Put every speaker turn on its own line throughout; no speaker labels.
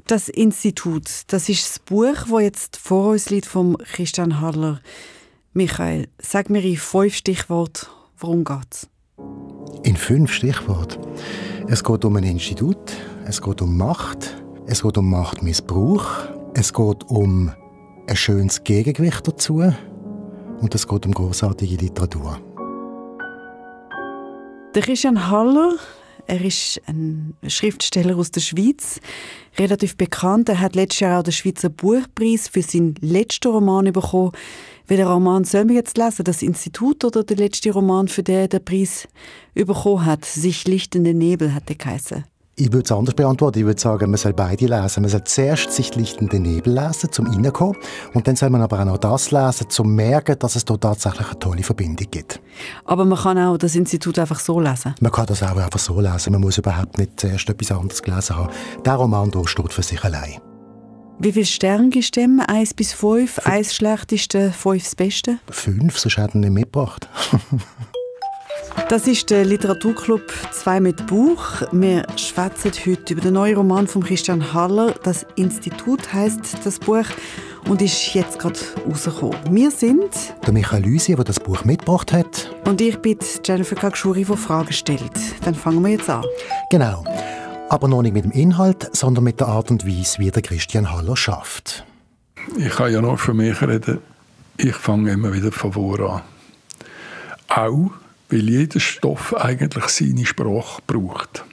Das Institut, das ist das Buch, das jetzt vor uns liegt, von Christian Haller. Michael, sag mir in 5 Stichworten, worum geht's?
In 5 Stichworten? Es geht um ein Institut, es geht um Macht, es geht um Machtmissbrauch, es geht um ein schönes Gegengewicht dazu und es geht um grossartige Literatur.
Der Christian Haller, er ist ein Schriftsteller aus der Schweiz, relativ bekannt. Er hat letztes Jahr auch den Schweizer Buchpreis für seinen letzten Roman bekommen. Welchen Roman sollen wir jetzt lesen? Das Institut oder der letzte Roman, für den der Preis bekommen hat? «Sich lichtende Nebel» hat er geheissen.
Ich würde es anders beantworten. Ich würde sagen, man soll beide lesen. Man soll zuerst «Sich lichtende Nebel» lesen, zum Reinkommen. Und dann soll man aber auch noch das lesen, zum merken, dass es da tatsächlich eine tolle Verbindung gibt.
Aber man kann auch das Institut einfach so lesen?
Man kann das auch einfach so lesen. Man muss überhaupt nicht zuerst etwas anderes gelesen haben. Der Roman hier steht für sich allein.
Wie viele Sterne gibst du dem? 1 bis 5? 1 schlechteste, 5 das Beste?
5, sonst hätten wir nicht mitgebracht.
Das ist der Literaturclub 2 mit Buch. Wir schwätzen heute über den neuen Roman von Christian Haller. «Das Institut» heisst das Buch und ist jetzt gerade rausgekommen. Wir sind
der Michael Lysi, der das Buch mitgebracht hat.
Und ich bin Jennifer Kagschuri, die Fragen stellt. Dann fangen wir jetzt an.
Genau. Aber noch nicht mit dem Inhalt, sondern mit der Art und Weise, wie der Christian Haller schafft.
Ich kann ja nur für mich reden. Ich fange immer wieder von vorne an. Auch, weil jeder Stoff eigentlich seine Sprache braucht.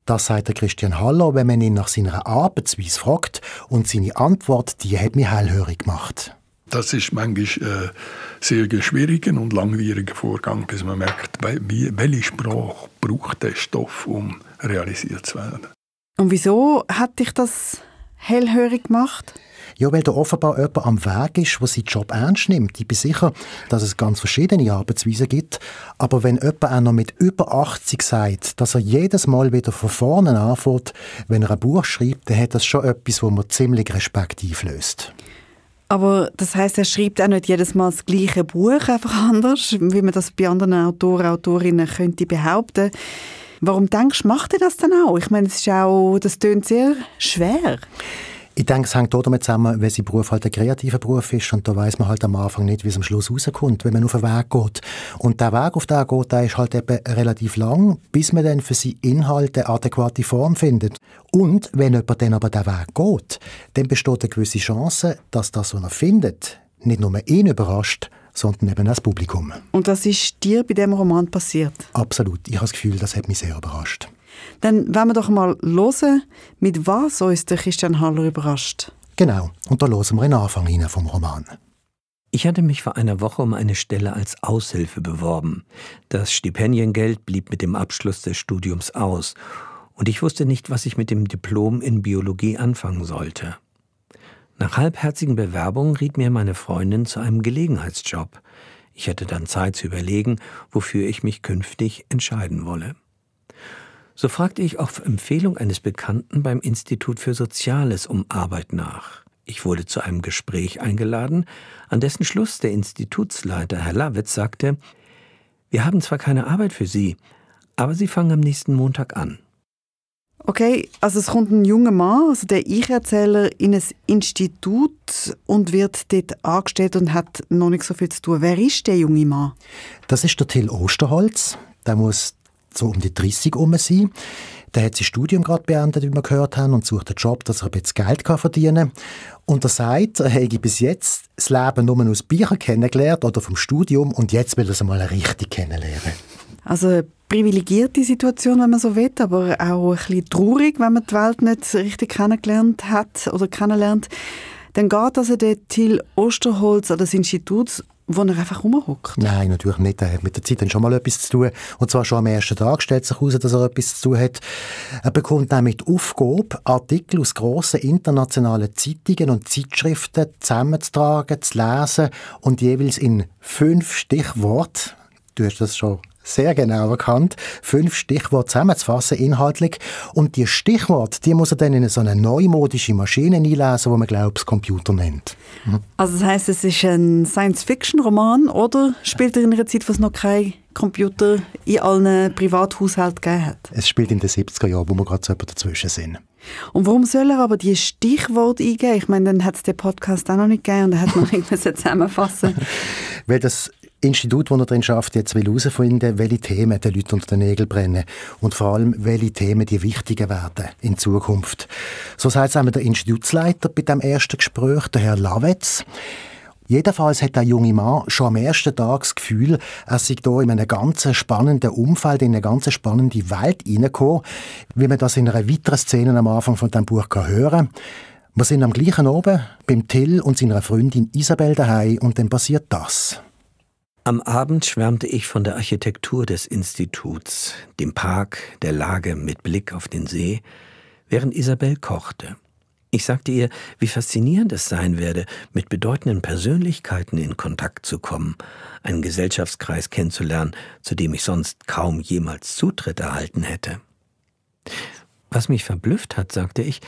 Das sagt der Christian Haller, wenn man ihn nach seiner Arbeitsweise fragt. Und seine Antwort, die hat mich hellhörig gemacht.
Das ist manchmal ein sehr schwieriger und langwieriger Vorgang, bis man merkt, welche Sprache braucht der Stoff, um realisiert zu werden.
Und wieso hat dich das hellhörig gemacht?
Ja, weil da offenbar jemand am Weg ist, der seinen Job ernst nimmt. Ich bin sicher, dass es ganz verschiedene Arbeitsweisen gibt. Aber wenn jemand auch noch mit über 80 sagt, dass er jedes Mal wieder von vorne anfängt, wenn er ein Buch schreibt, dann hat das schon etwas, wo man ziemlich Respekt einflößt.
Aber das heisst, er schreibt auch nicht jedes Mal das gleiche Buch, einfach anders, wie man das bei anderen Autoren, Autorinnen könnte behaupten. Warum denkst du, macht er das dann auch? Ich meine, das tönt sehr schwer.
Ich denke, es hängt damit zusammen, weil sein Beruf halt ein kreativer Beruf ist und da weiss man halt am Anfang nicht, wie es am Schluss rauskommt, wenn man auf den Weg geht. Und der Weg, auf den er geht, der ist halt eben relativ lang, bis man dann für seine Inhalte eine adäquate Form findet. Und wenn jemand dann aber den Weg geht, dann besteht eine gewisse Chance, dass das, was er findet, nicht nur ihn überrascht, sondern eben auch das Publikum.
Und das ist dir bei diesem Roman passiert?
Absolut. Ich habe das Gefühl, das hat mich sehr überrascht.
Dann wollen wir doch mal hören, mit was uns der Christian Haller überrascht.
Genau, und da hören wir den Anfang rein vom Roman.
Ich hatte mich vor einer Woche um eine Stelle als Aushilfe beworben. Das Stipendiengeld blieb mit dem Abschluss des Studiums aus. Und ich wusste nicht, was ich mit dem Diplom in Biologie anfangen sollte. Nach halbherzigen Bewerbungen riet mir meine Freundin zu einem Gelegenheitsjob. Ich hatte dann Zeit zu überlegen, wofür ich mich künftig entscheiden wolle. So fragte ich auf Empfehlung eines Bekannten beim Institut für Soziales um Arbeit nach. Ich wurde zu einem Gespräch eingeladen, an dessen Schluss der Institutsleiter, Herr Lawitz, sagte: Wir haben zwar keine Arbeit für Sie, aber Sie fangen am nächsten Montag an.
Okay, also es kommt ein junger Mann, also der Ich-Erzähler, in ein Institut und wird dort angestellt und hat noch nicht so viel zu tun. Wer ist der junge Mann?
Das ist der Till Osterholz. Der muss so um die 30 herum sein. Der hat sein Studium gerade beendet, wie wir gehört haben, und sucht einen Job, dass er ein bisschen Geld verdienen kann. Und er sagt, er hätte bis jetzt das Leben nur aus Büchern kennengelernt oder vom Studium und jetzt will er es mal richtig kennenlernen.
Also eine privilegierte Situation, wenn man so will, aber auch ein bisschen traurig, wenn man die Welt nicht richtig kennengelernt hat oder kennenlernt. Dann geht also der Till Osterholz an das Institut, wo er einfach rumhockt.
Nein, natürlich nicht. Er hat mit der Zeit dann schon mal etwas zu tun. Und zwar schon am ersten Tag stellt sich heraus, dass er etwas zu tun hat. Er bekommt nämlich die Aufgabe, Artikel aus grossen internationalen Zeitungen und Zeitschriften zusammenzutragen, zu lesen und jeweils in 5 Stichworten, du hast das schon sehr genau erkannt, 5 Stichworte zusammenzufassen, inhaltlich. Und die Stichworte, die muss er dann in so eine neumodische Maschine einlesen, die man, glaube ich, das Computer nennt.
Also das heisst, es ist ein Science-Fiction-Roman oder spielt er in einer Zeit, wo es noch kein Computer in allen Privathaushalten gegeben hat?
Es spielt in den 70er Jahren, wo wir gerade so dazwischen sind.
Und warum soll er aber die Stichworte eingeben? Ich meine, dann hat es den Podcast auch noch nicht gegeben und er hat noch irgendwas zusammenfassen.
Weil das Institut, das er drin schafft, jetzt will herausfinden, welche Themen den Leuten unter den Nägeln brennen und vor allem, welche Themen die wichtiger werden in Zukunft. So sagt es einmal der Institutsleiter bei dem ersten Gespräch, der Herr Lavetz. Jedenfalls hat der junge Mann schon am ersten Tag das Gefühl, er sei hier in einem ganz spannenden Umfeld, in eine ganz spannende Welt hineingekommen, wie man das in einer weiteren Szene am Anfang von diesem Buch hören kann. Wir sind am gleichen Abend beim Till und seiner Freundin Isabel daheim und dann passiert das.
Am Abend schwärmte ich von der Architektur des Instituts, dem Park, der Lage mit Blick auf den See, während Isabel kochte. Ich sagte ihr, wie faszinierend es sein werde, mit bedeutenden Persönlichkeiten in Kontakt zu kommen, einen Gesellschaftskreis kennenzulernen, zu dem ich sonst kaum jemals Zutritt erhalten hätte. Was mich verblüfft hat, sagte ich,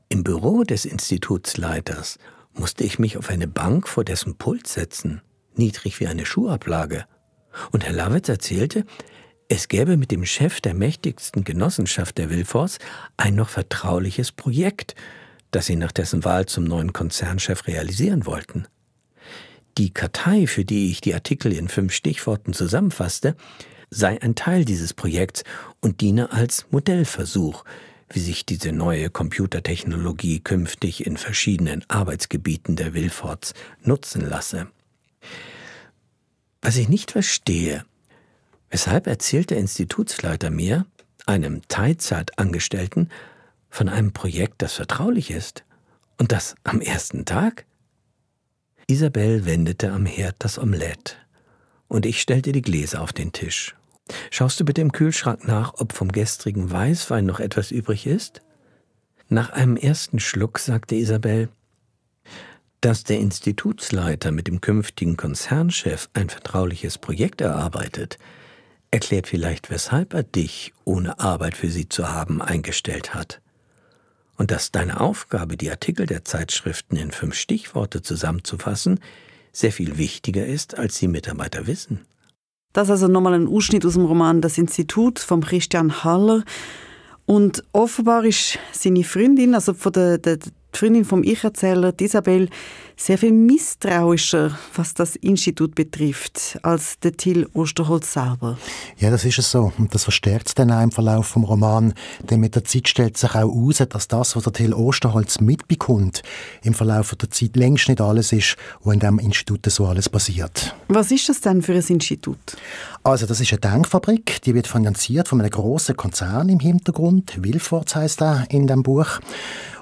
im Büro des Institutsleiters musste ich mich auf eine Bank vor dessen Pult setzen, niedrig wie eine Schuhablage. Und Herr Lavetz erzählte, es gäbe mit dem Chef der mächtigsten Genossenschaft der Wilfords ein noch vertrauliches Projekt, das sie nach dessen Wahl zum neuen Konzernchef realisieren wollten. Die Kartei, für die ich die Artikel in 5 Stichworten zusammenfasste, sei ein Teil dieses Projekts und diene als Modellversuch, wie sich diese neue Computertechnologie künftig in verschiedenen Arbeitsgebieten der Wilfords nutzen lasse. Was ich nicht verstehe, weshalb erzählt der Institutsleiter mir, einem Teilzeitangestellten, von einem Projekt, das vertraulich ist? Und das am ersten Tag? Isabel wendete am Herd das Omelett und ich stellte die Gläser auf den Tisch. Schaust du bitte im Kühlschrank nach, ob vom gestrigen Weißwein noch etwas übrig ist? Nach einem ersten Schluck sagte Isabel, dass der Institutsleiter mit dem künftigen Konzernchef ein vertrauliches Projekt erarbeitet, erklärt vielleicht, weshalb er dich, ohne Arbeit für sie zu haben, eingestellt hat. Und dass deine Aufgabe, die Artikel der Zeitschriften in 5 Stichworte zusammenzufassen, sehr viel wichtiger ist, als die Mitarbeiter wissen.
Das ist also nochmal ein Ausschnitt aus dem Roman «Das Institut» von Christian Haller. Und offenbar ist seine Freundin, also von die Freundin vom Ich-Erzähler, Isabel, sehr viel misstrauischer, was das Institut betrifft, als der Till Osterholz selber.
Ja, das ist es so. Und das verstärkt es dann auch im Verlauf des Romans. Denn mit der Zeit stellt sich auch heraus, dass das, was der Till Osterholz mitbekommt, im Verlauf der Zeit längst nicht alles ist, was in diesem Institut so alles passiert.
Was ist das denn für ein Institut?
Also, das ist eine Denkfabrik, die wird finanziert von einem grossen Konzern im Hintergrund. Wilfords heisst er in diesem Buch.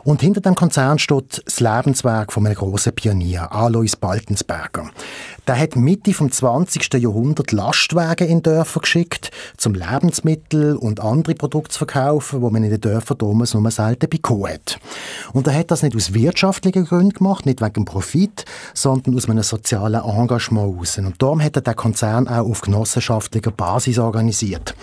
Und hinter dem Konzern steht das Lebenswerk von einem grossen Pionier, Alois Baltensberger. Der hat Mitte des 20. Jahrhunderts Lastwagen in Dörfer geschickt, zum Lebensmittel und andere Produkte zu verkaufen, die man in den Dörfern damals nur selten bekommen hat. Und er hat das nicht aus wirtschaftlichen Gründen gemacht, nicht wegen Profit, sondern aus einem sozialen Engagement heraus. Und darum hat er den Konzern auch auf genossenschaftlicher Basis organisiert.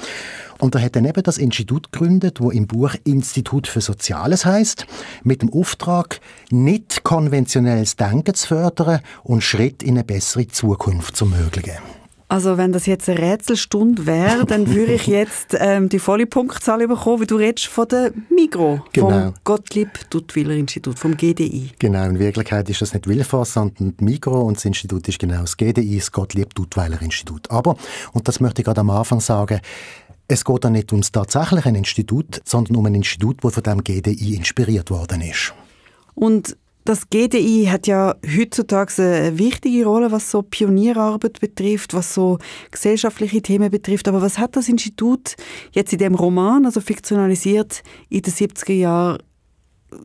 Und er hat dann eben das Institut gegründet, das im Buch Institut für Soziales heisst, mit dem Auftrag, nicht konventionelles Denken zu fördern und Schritt in eine bessere Zukunft zu ermöglichen.
Also wenn das jetzt eine Rätselstunde wäre, dann würde ich jetzt die volle Punktzahl bekommen, weil du redest von der Migros,
genau.
Vom Gottlieb-Duttweiler-Institut, vom GDI.
Genau, in Wirklichkeit ist das nicht Wilfords, sondern die Migros und das Institut ist genau das GDI, das Gottlieb-Duttweiler-Institut. Aber, und das möchte ich gerade am Anfang sagen, es geht dann nicht ums tatsächliche Institut, sondern um ein Institut, das von dem GDI inspiriert worden ist.
Und das GDI hat ja heutzutage eine wichtige Rolle, was so Pionierarbeit betrifft, was so gesellschaftliche Themen betrifft. Aber was hat das Institut jetzt in dem Roman, also fiktionalisiert, in den 70er Jahren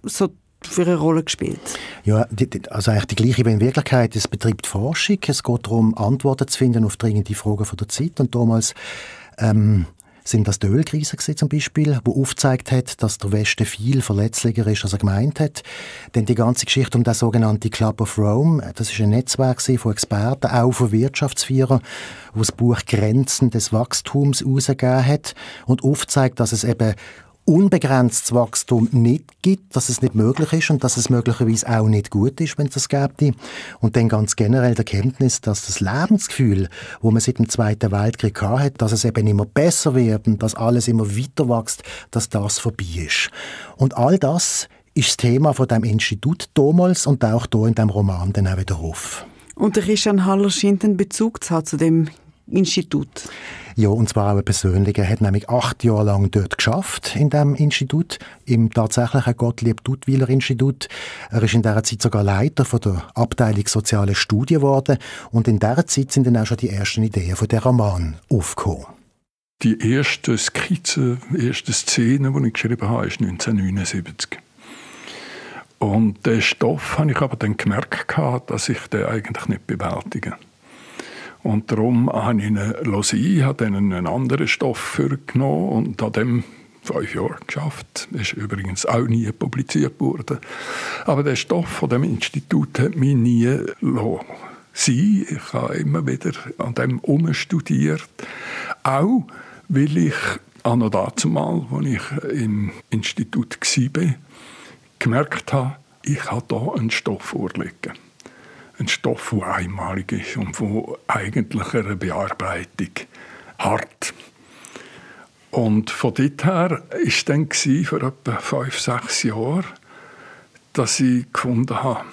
so für eine Rolle gespielt?
Ja, also eigentlich die gleiche wie in Wirklichkeit. Es betreibt Forschung. Es geht darum, Antworten zu finden auf dringende Fragen der Zeit. Und damals sind das die Ölkrise zum Beispiel, die aufgezeigt hat, dass der Westen viel verletzlicher ist, als er gemeint hat. Denn die ganze Geschichte um das sogenannte Club of Rome, das ist ein Netzwerk von Experten, auch von Wirtschaftsführern, wo das Buch Grenzen des Wachstums herausgegeben hat und aufzeigt, dass es eben unbegrenztes Wachstum nicht gibt, dass es nicht möglich ist und dass es möglicherweise auch nicht gut ist, wenn es das gäbe. Und dann ganz generell die Erkenntnis, dass das Lebensgefühl, wo man seit dem Zweiten Weltkrieg hatte, dass es eben immer besser wird und dass alles immer weiter wächst, dass das vorbei ist. Und all das ist das Thema von dem Institut damals und auch hier in diesem Roman dann auch wieder auf.
Und der Christian Haller scheint einen Bezug zu haben zu dem Institut.
Ja, und zwar auch einen persönlichen. Er hat nämlich 8 Jahre lang dort geschafft in diesem Institut, im tatsächlichen Gottlieb-Duttweiler-Institut. Er ist in dieser Zeit sogar Leiter von der Abteilung Soziale Studien geworden. Und in dieser Zeit sind dann auch schon die ersten Ideen von der Roman aufgekommen.
Die erste Skizze, die erste Szene, die ich geschrieben habe, ist 1979. Und den Stoff habe ich aber dann gemerkt, dass ich den eigentlich nicht bewältige. Und darum habe ich ihn sein, habe dann einen anderen Stoff vorgenommen und habe dem 5 Jahre geschafft. Das ist übrigens auch nie publiziert worden. Aber der Stoff von dem Institut hat mich nie sein. Ich habe immer wieder an dem umstudiert. Auch weil ich noch dazumal, als ich im Institut war, gemerkt habe, ich habe hier einen Stoff vorliegen. Ein Stoff, der einmalig ist und der eigentlich eine Bearbeitung hat. Und von dort her war es dann vor etwa 5-6 Jahren, dass ich gefunden habe,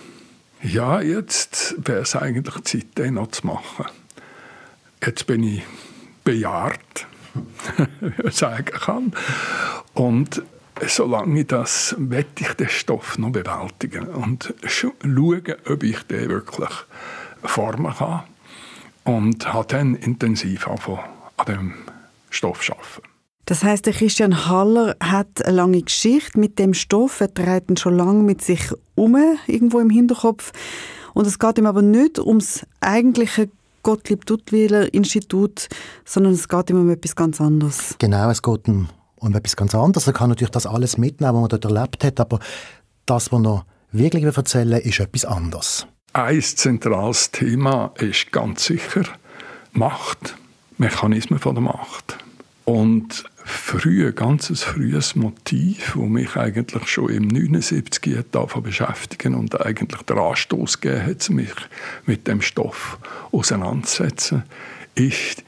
ja, jetzt wäre es eigentlich Zeit, den noch zu machen. Jetzt bin ich bejahrt, wie ich sagen kann. Und solange ich das möchte, ich den Stoff noch bewältigen und schauen, ob ich den wirklich formen kann. Und habe dann intensiv angefangen, an dem Stoff zu arbeiten.
Das heisst, der Christian Haller hat eine lange Geschichte mit dem Stoff. Er trägt ihn schon lange mit sich irgendwo im Hinterkopf. Und es geht ihm aber nicht ums eigentliche Gottlieb-Duttweiler-Institut, sondern es geht ihm um etwas ganz anderes.
Genau, es geht um etwas ganz anderes. Er kann natürlich das alles mitnehmen, was man dort erlebt hat, aber das, was er wirklich erzählen will, ist etwas anderes.
Ein zentrales Thema ist ganz sicher Macht, Mechanismen von der Macht. Und ganz frühes Motiv, das mich eigentlich schon im 79 beschäftigen und eigentlich den Anstoß gegeben hat, mich mit dem Stoff auseinanderzusetzen, ist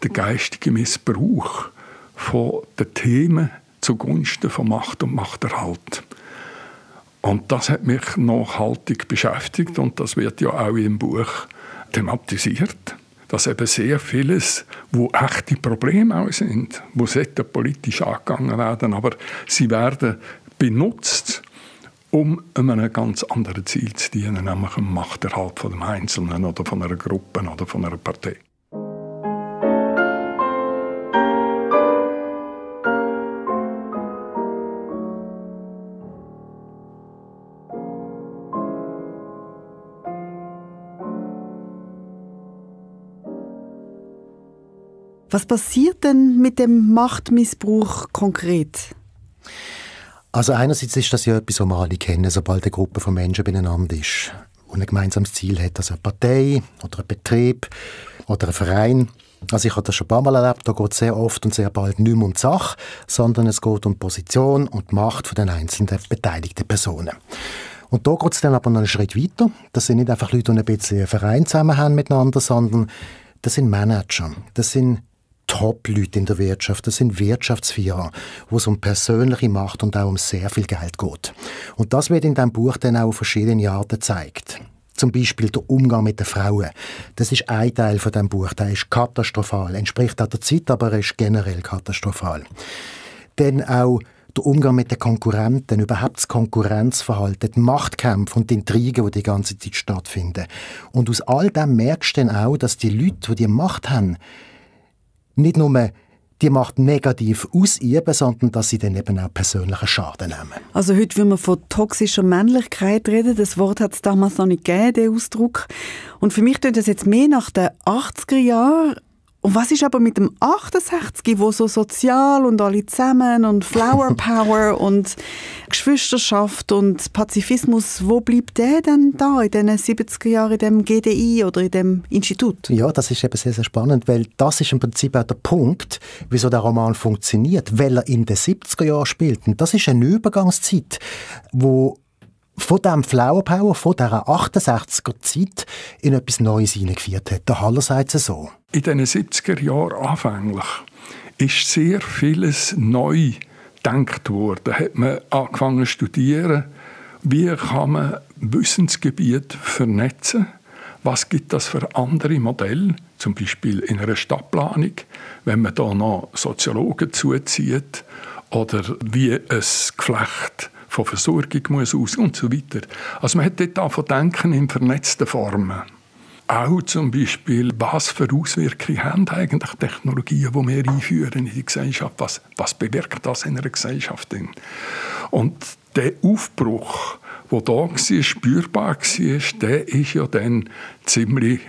der geistige Missbrauch von den Themen zugunsten von Macht und Machterhalt. Und das hat mich nachhaltig beschäftigt und das wird ja auch im Buch thematisiert, dass eben sehr vieles, wo echte Probleme auch sind, wo politisch angegangen werden, aber sie werden benutzt, um einem ganz anderen Ziel zu dienen, nämlich dem Machterhalt von dem Einzelnen oder von einer Gruppe oder von einer Partei.
Was passiert denn mit dem Machtmissbrauch konkret?
Also einerseits ist das ja etwas, was wir alle kennen, sobald eine Gruppe von Menschen beieinander ist und ein gemeinsames Ziel hat, also eine Partei oder ein Betrieb oder ein Verein. Also ich habe das schon ein paar Mal erlebt, da geht es sehr oft und sehr bald nicht mehr um die Sache, sondern es geht um die Position und die Macht von den einzelnen beteiligten Personen. Und da geht es dann aber noch einen Schritt weiter. Das sind nicht einfach Leute, die ein bisschen einen Verein zusammen haben miteinander, sondern das sind Manager, das sind Top-Leute in der Wirtschaft, das sind Wirtschaftsführer, wo es um persönliche Macht und auch um sehr viel Geld geht. Und das wird in diesem Buch dann auch auf verschiedene Arten gezeigt. Zum Beispiel der Umgang mit den Frauen. Das ist ein Teil von diesem Buch, der ist katastrophal, entspricht auch der Zeit, aber er ist generell katastrophal. Dann auch der Umgang mit den Konkurrenten, überhaupt das Konkurrenzverhalten, die Machtkämpfe und die Intrigen, die ganze Zeit stattfinden. Und aus all dem merkst du dann auch, dass die Leute, die Macht haben, nicht nur die Macht negativ ausüben, sondern dass sie dann eben auch persönlichen Schaden nehmen.
Also heute will man von toxischer Männlichkeit reden. Das Wort hat es damals noch nicht gegeben, der Ausdruck. Und für mich klingt das jetzt mehr nach den 80er Jahren. Und was ist aber mit dem 68, wo so sozial und alle zusammen und Flower Power und Geschwisterschaft und Pazifismus, wo bleibt der denn da in den 70er Jahren in dem GDI oder in dem Institut?
Ja, das ist eben sehr, sehr spannend, weil das ist im Prinzip auch der Punkt, wieso der Roman funktioniert, weil er in den 70er Jahren spielt. Und das ist eine Übergangszeit, wo von diesem Flower Power, von dieser 68er-Zeit in etwas Neues hineingeführt hat. Der Haller sagt es so.
In den 70er Jahren anfänglich ist sehr vieles neu gedacht worden. Da hat man angefangen zu studieren, wie kann man Wissensgebiete vernetzen, was gibt es für andere Modelle, zum Beispiel in einer Stadtplanung, wenn man da noch Soziologen zuzieht, oder wie ein Geflecht von Versorgung muss aus und so weiter. Also man hat dort angefangen denken in vernetzten Formen. Auch zum Beispiel, was für Auswirkungen haben eigentlich Technologien, die wir einführen in die Gesellschaft? Was bewirkt das in einer Gesellschaft? Und der Aufbruch, der da war, spürbar war, der ist ja dann ziemlich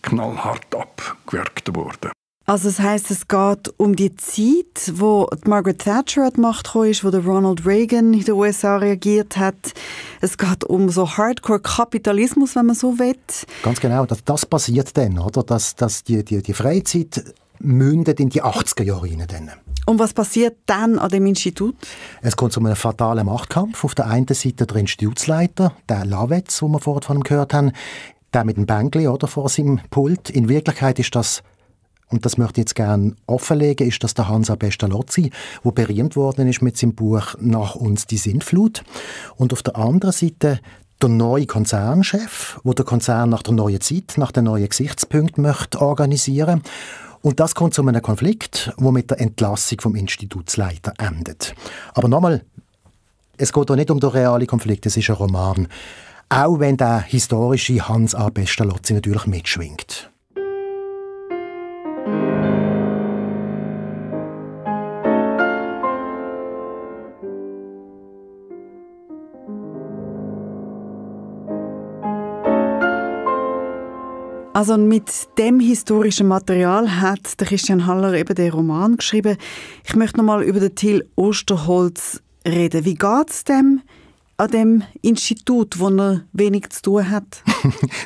knallhart abgewürgt worden.
Also das heisst, es geht um die Zeit, wo Margaret Thatcher an die Macht gekommen ist, wo der Ronald Reagan in den USA reagiert hat. Es geht um so Hardcore-Kapitalismus, wenn man so will.
Ganz genau, das passiert dann, oder? Dass die Freizeit mündet in die 80er Jahre hinein.
Und was passiert dann an dem Institut?
Es kommt zu einem fatalen Machtkampf. Auf der einen Seite der Institutsleiter, der Lavetz, den wir vorhin von ihm gehört haben, der mit dem Bänkli oder, vor seinem Pult. In Wirklichkeit ist das, und das möchte ich jetzt gerne offenlegen, ist das der Hansa Pestalozzi, der berühmt worden ist mit seinem Buch «Nach uns die Sintflut». Und auf der anderen Seite der neue Konzernchef, der den Konzern nach der neuen Zeit, nach den neuen Gesichtspunkten möchte organisieren. Und das kommt zu einem Konflikt, der mit der Entlassung vom Institutsleiter endet. Aber nochmal, es geht auch nicht um den realen Konflikt, es ist ein Roman. Auch wenn der historische Hans A. Pestalozzi natürlich mitschwingt.
Also mit dem historischen Material hat der Christian Haller eben den Roman geschrieben. Ich möchte noch mal über den Till Osterholz reden. Wie geht es dem an dem Institut, wo er wenig zu tun hat?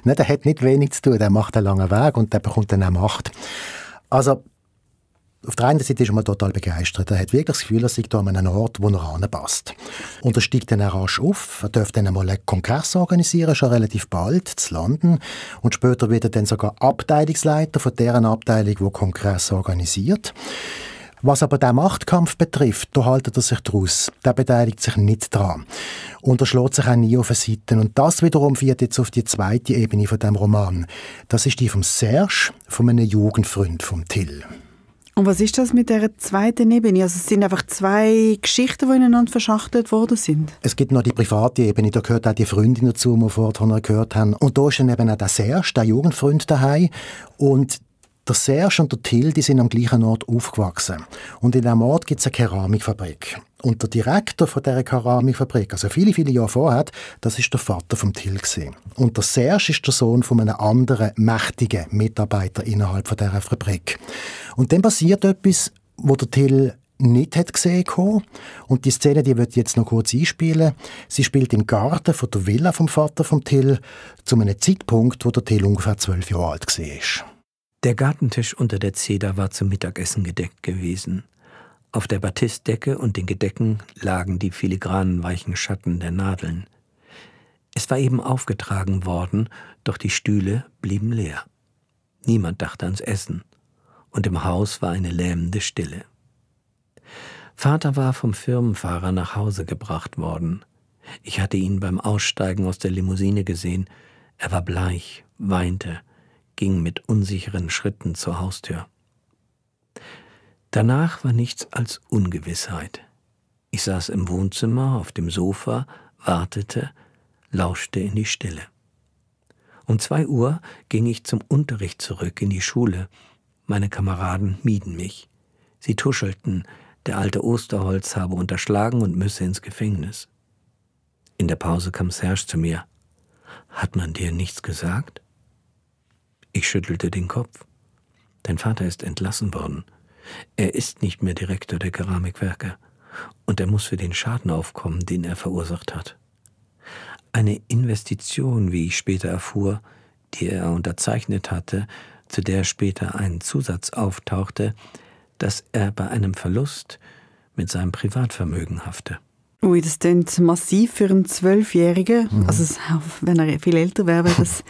Nein, der hat nicht wenig zu tun. Der macht einen langen Weg und der bekommt dann auch Macht. Also, auf der einen Seite ist man total begeistert. Er hat wirklich das Gefühl, er sei da an einem Ort, wo er hinpasst. Und er steigt dann rasch auf. Er darf dann einmal einen Kongress organisieren, schon relativ bald, zu London. Und später wird er dann sogar Abteilungsleiter von deren Abteilung, die Kongress organisiert. Was aber den Machtkampf betrifft, da haltet er sich daraus. Der beteiligt sich nicht daran. Und er schlägt sich auch nie auf eine Seite. Und das wiederum führt jetzt auf die zweite Ebene von diesem Roman. Das ist die vom Serge, von einem Jugendfreund vom Till.
Und was ist das mit dieser zweiten Ebene? Also es sind einfach zwei Geschichten, die ineinander verschachtelt worden sind?
Es gibt noch die private Ebene, da gehört auch die Freundin dazu, die wir vorhin gehört haben. Und da ist dann eben auch der Serge, der Jugendfreund daheim. Und der Serge und der Till, die sind am gleichen Ort aufgewachsen. Und in diesem Ort gibt es eine Keramikfabrik. Und der Direktor von dieser Keramikfabrik, also viele, viele Jahre vorher, das ist der Vater vom Till gewesen. Und der Serge ist der Sohn von einem anderen mächtigen Mitarbeiter innerhalb von dieser Fabrik. Und dann passiert etwas, wo der Till nicht hat gesehen hat. Und die Szene, die wird jetzt noch kurz einspielen. Sie spielt im Garten von der Villa vom Vater vom Till zu einem Zeitpunkt, wo der Till ungefähr 12 Jahre alt war.
Der Gartentisch unter der Zeder war zum Mittagessen gedeckt gewesen. Auf der Batistdecke und den Gedecken lagen die filigranen weichen Schatten der Nadeln. Es war eben aufgetragen worden, doch die Stühle blieben leer. Niemand dachte ans Essen, und im Haus war eine lähmende Stille. Vater war vom Firmenfahrer nach Hause gebracht worden. Ich hatte ihn beim Aussteigen aus der Limousine gesehen. Er war bleich, weinte, ging mit unsicheren Schritten zur Haustür. Danach war nichts als Ungewissheit. Ich saß im Wohnzimmer auf dem Sofa, wartete, lauschte in die Stille. Um 2 Uhr ging ich zum Unterricht zurück in die Schule. Meine Kameraden mieden mich. Sie tuschelten, der alte Osterholz habe unterschlagen und müsse ins Gefängnis. In der Pause kam Serge zu mir. »Hat man dir nichts gesagt?« Ich schüttelte den Kopf. Dein Vater ist entlassen worden. Er ist nicht mehr Direktor der Keramikwerke. Und er muss für den Schaden aufkommen, den er verursacht hat. Eine Investition, wie ich später erfuhr, die er unterzeichnet hatte, zu der später ein Zusatz auftauchte, dass er bei einem Verlust mit seinem Privatvermögen hafte.
Ui, das klingt massiv für einen 12-Jährigen. Also wenn er viel älter wäre, wäre das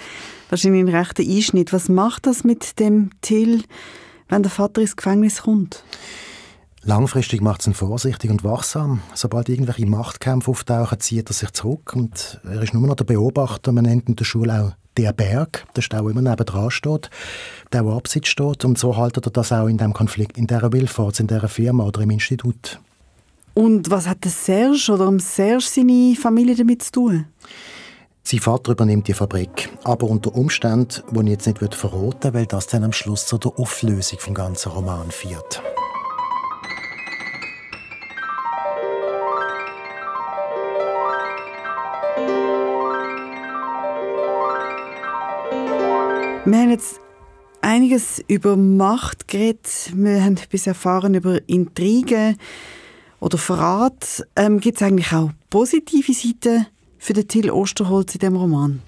wahrscheinlich ein rechter Einschnitt. Was macht das mit dem Till, wenn der Vater ins Gefängnis kommt?
Langfristig macht es ihn vorsichtig und wachsam. Sobald irgendwelche Machtkämpfe auftauchen, zieht er sich zurück und er ist nur noch der Beobachter. Man nennt in der Schule auch «der Berg», der auch immer nebendran steht, der abseits steht. Und so haltet er das auch in diesem Konflikt, in dieser Wilfahrt, in dieser Firma oder im Institut.
Und was hat der Serge oder Serge seine Familie damit zu tun?
Sein Vater übernimmt die Fabrik, aber unter Umständen, die ich jetzt nicht verraten will, weil das dann am Schluss zu der Auflösung des ganzen Romans führt.
Wir haben jetzt einiges über Macht geredet. Wir haben etwas erfahren über Intrigen oder Verrat. Gibt es eigentlich auch positive Seiten für den Till Osterholz in diesem Roman?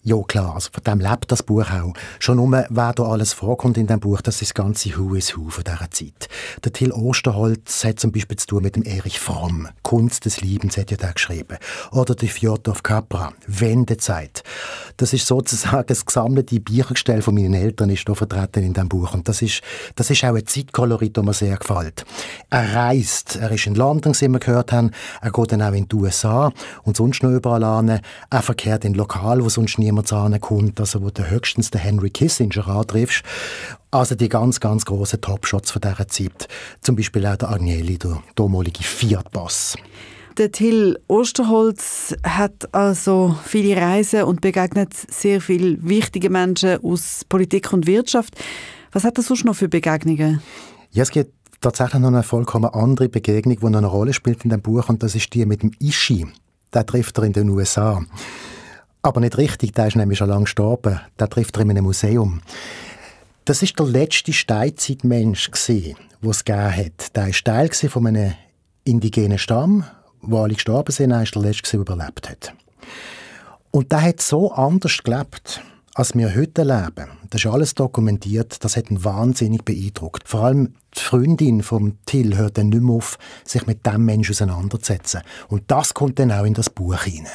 Ja, klar, also von dem lebt das Buch auch. Schon nur, wer da alles vorkommt in diesem Buch, das ist das ganze Who is Who von dieser Zeit. Der Till Osterholz hat zum Beispiel zu tun mit dem Erich Fromm. «Kunst des Liebens» hat ja der geschrieben. Oder der Fjodor Capra, «Wendezeit». Das ist sozusagen das gesammelte Büchergestell von meinen Eltern ist da vertreten in diesem Buch. Und das ist auch ein Zeitkolorit, das mir sehr gefällt. Er reist, er ist in London, wie wir gehört haben, er geht dann auch in die USA und sonst noch überall an. Er verkehrt in Lokal, wo sonst niemand ankommt, also wo du höchstens den Henry Kissinger antriffst. Also die ganz, ganz grossen Topshots von dieser Zeit. Zum Beispiel auch der Agnelli, der damalige Fiat-Boss.
Der Till Osterholz hat also viele Reisen und begegnet sehr vielen wichtigen Menschen aus Politik und Wirtschaft. Was hat er sonst noch für Begegnungen?
Ja, es gibt tatsächlich noch eine vollkommen andere Begegnung, die noch eine Rolle spielt in dem Buch, und das ist die mit dem Ishi. Den trifft er in den USA. Aber nicht richtig, der ist nämlich schon lange gestorben. Den trifft er in einem Museum. Das war der letzte Steinzeitmensch, den es gegeben hat. Der war Teil von einem indigenen Stamm, wo alle gestorben sind. Er war der letzte, der überlebt hat. Und der hat so anders gelebt, als wir heute leben. Das ist alles dokumentiert. Das hat ihn wahnsinnig beeindruckt. Vor allem die Freundin von Till hört dann nicht mehr auf, sich mit diesem Menschen auseinanderzusetzen. Und das kommt dann auch in das Buch hinein.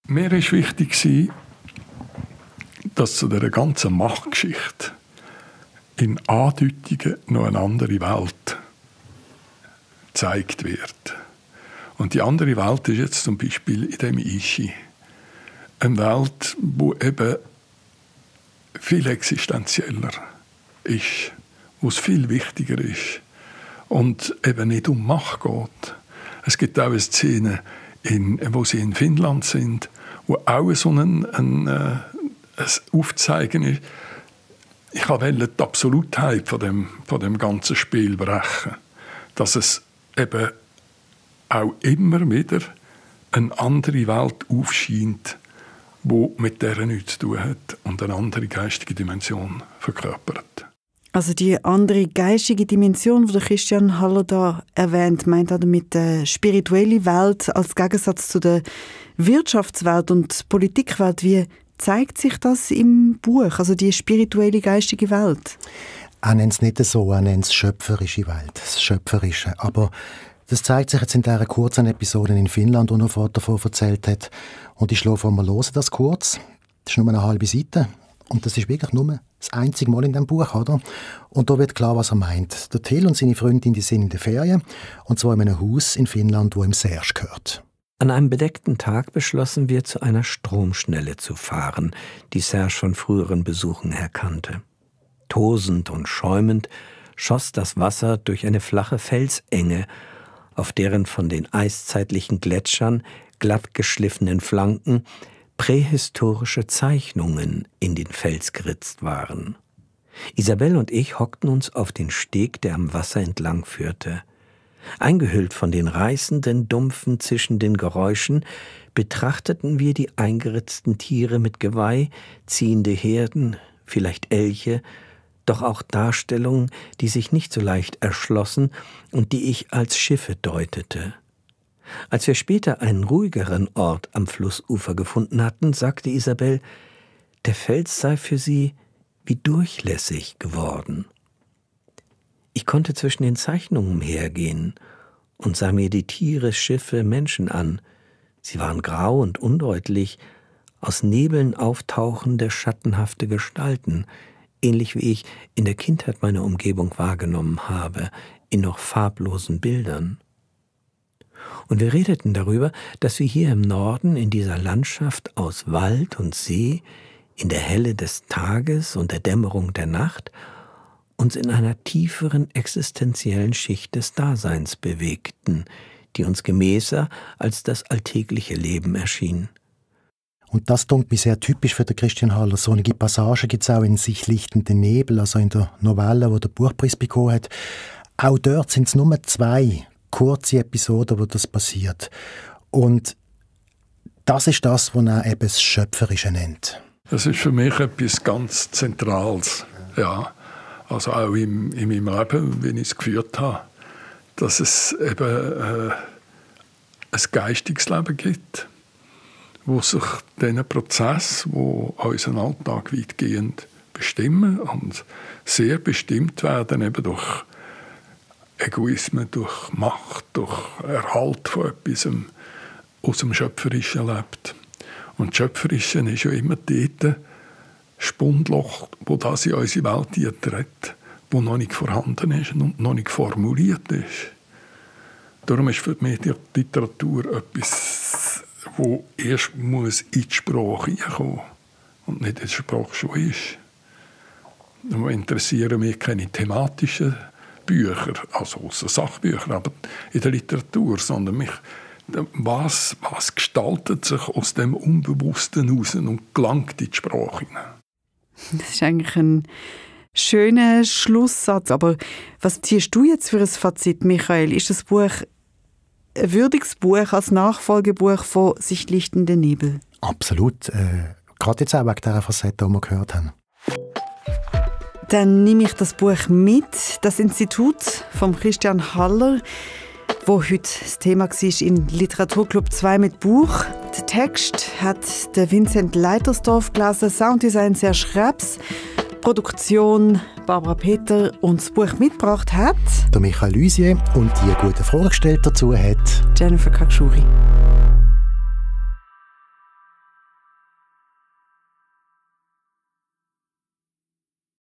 Mir war wichtig, dass zu dieser ganzen Machtgeschichte in Andeutungen noch eine andere Welt gezeigt wird. Und die andere Welt ist jetzt zum Beispiel in dem Ishi. Eine Welt, die eben viel existenzieller ist, wo es viel wichtiger ist und eben nicht um Macht geht. Es gibt auch eine Szene, wo sie in Finnland sind, wo auch so ein Aufzeigen ist. Ich wollte die Absolutheit von dem ganzen Spiel brechen. Dass es eben auch immer wieder eine andere Welt aufscheint, die mit der nichts zu tun hat und eine andere geistige Dimension verkörpert.
Also die andere geistige Dimension, die Christian Haller da erwähnt, meint er damit die spirituelle Welt als Gegensatz zu der Wirtschaftswelt und Politikwelt. Wie zeigt sich das im Buch, also die spirituelle geistige Welt?
Er nennt es nicht so, er nennt es schöpferische Welt, das Schöpferische. Aber das zeigt sich jetzt in dieser kurzen Episode in Finnland, die er davon erzählt hat. Und ich schlage vor, wir hören das kurz. Das ist nur eine halbe Seite. Und das ist wirklich nur das einzige Mal in diesem Buch, oder? Und da wird klar, was er meint. Der Till und seine Freundin, die sind in der Ferien. Und zwar in einem Haus in Finnland, wo ihm Serge gehört.
An einem bedeckten Tag beschlossen wir, zu einer Stromschnelle zu fahren, die Serge von früheren Besuchen her kannte. Tosend und schäumend schoss das Wasser durch eine flache Felsenge, auf deren von den eiszeitlichen Gletschern glatt geschliffenen Flanken prähistorische Zeichnungen in den Fels geritzt waren. Isabel und ich hockten uns auf den Steg, der am Wasser entlang führte. Eingehüllt von den reißenden, dumpfen, zischenden Geräuschen betrachteten wir die eingeritzten Tiere mit Geweih, ziehende Herden, vielleicht Elche, doch auch Darstellungen, die sich nicht so leicht erschlossen und die ich als Schiffe deutete. Als wir später einen ruhigeren Ort am Flussufer gefunden hatten, sagte Isabel, der Fels sei für sie wie durchlässig geworden. Ich konnte zwischen den Zeichnungen umhergehen und sah mir die Tiere, Schiffe, Menschen an. Sie waren grau und undeutlich, aus Nebeln auftauchende, schattenhafte Gestalten, ähnlich wie ich in der Kindheit meine Umgebung wahrgenommen habe, in noch farblosen Bildern. Und wir redeten darüber, dass wir hier im Norden in dieser Landschaft aus Wald und See, in der Helle des Tages und der Dämmerung der Nacht, uns in einer tieferen existenziellen Schicht des Daseins bewegten, die uns gemäßer als das alltägliche Leben erschien.
Und das klingt mir sehr typisch für den Christian Haller. So einige Passagen gibt es auch in «Sich lichtende Nebel», also in der Novelle, die den Buchpreis bekommen hat. Auch dort sind es nur 2 kurze Episoden, wo das passiert. Und das ist das, was er eben das Schöpferische nennt.
Das ist für mich etwas ganz Zentrales. Ja. Also auch in meinem Leben, wie ich es geführt habe, dass es eben ein geistiges Leben gibt, wo sich diesen Prozess, wo unseren Alltag weitgehend bestimmen und sehr bestimmt werden eben durch Egoismen, durch Macht, durch Erhalt von etwas aus dem Schöpferischen lebt. Und das Schöpferische ist ja immer dort Spundloch, wo das in unsere Welt tritt, wo noch nicht vorhanden ist und noch nicht formuliert ist. Darum ist für mich die Literatur etwas, wo erst muss in die Sprache hineinkommen und nicht in der Sprache schon ist. Da interessieren mich keine thematischen Bücher, also außer Sachbücher, aber in der Literatur, sondern mich, was gestaltet sich aus dem Unbewussten heraus und gelangt in die Sprache hinein.
Das ist eigentlich ein schöner Schlusssatz. Aber was ziehst du jetzt für ein Fazit, Michael? Ist das Buch ein würdiges Buch als Nachfolgebuch von «Sich lichtende Nebel»?
Absolut. Gerade jetzt auch wegen dieser Facette, die wir gehört haben.
Dann nehme ich das Buch mit. Das Institut von Christian Haller, wo heute das Thema war in Literaturclub 2 mit Buch. Den Text hat der Vincent Leitersdorf gelesen, Sounddesign Serge Krebs, Produktion Barbara Peter und das Buch mitgebracht hat
der Michael Lusier und die gute Frage gestellt dazu hat
Jennifer Kakshuri.